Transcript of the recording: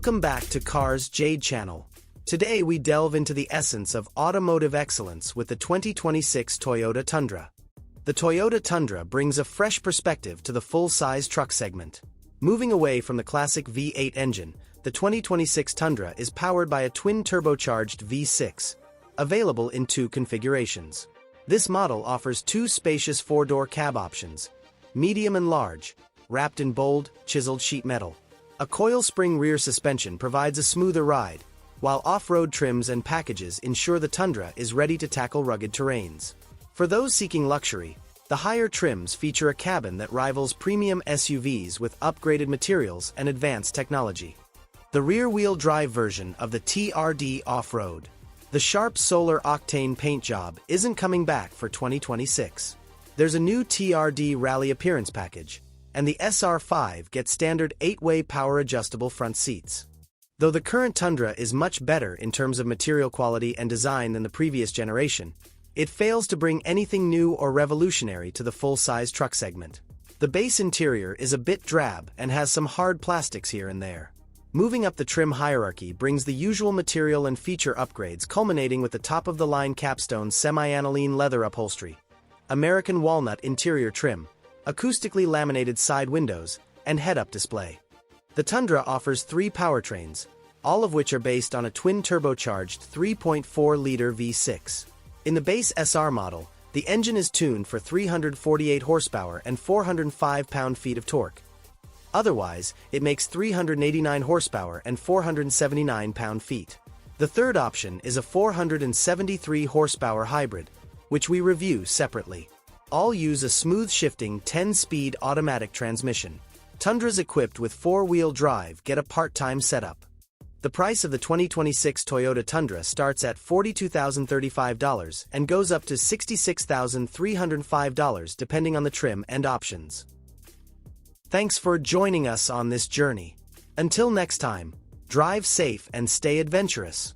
Welcome back to Cars Jade Channel. Today we delve into the essence of automotive excellence with the 2026 Toyota Tundra. The Toyota Tundra brings a fresh perspective to the full-size truck segment. Moving away from the classic V8 engine, the 2026 Tundra is powered by a twin-turbocharged V6, available in two configurations. This model offers two spacious four-door cab options, medium and large, wrapped in bold, chiseled sheet metal. A coil-spring rear suspension provides a smoother ride, while off-road trims and packages ensure the Tundra is ready to tackle rugged terrains. For those seeking luxury, the higher trims feature a cabin that rivals premium SUVs with upgraded materials and advanced technology. The rear-wheel drive version of the TRD Off-Road. The sharp solar octane paint job isn't coming back for 2026. There's a new TRD Rally Appearance package, and the SR5 gets standard 8-way power-adjustable front seats. Though the current Tundra is much better in terms of material quality and design than the previous generation, it fails to bring anything new or revolutionary to the full-size truck segment. The base interior is a bit drab and has some hard plastics here and there. Moving up the trim hierarchy brings the usual material and feature upgrades, culminating with the top-of-the-line capstone semi-aniline leather upholstery, American walnut interior trim, acoustically laminated side windows, and head-up display. The Tundra offers three powertrains, all of which are based on a twin-turbocharged 3.4-liter V6. In the base SR model, the engine is tuned for 348 horsepower and 405 pound-feet of torque. Otherwise, it makes 389 horsepower and 479 pound-feet. The third option is a 473 horsepower hybrid, which we review separately. All use a smooth-shifting 10-speed automatic transmission. Tundras equipped with four-wheel drive get a part-time setup. The price of the 2026 Toyota Tundra starts at $42,035 and goes up to $66,305 depending on the trim and options. Thanks for joining us on this journey. Until next time, drive safe and stay adventurous.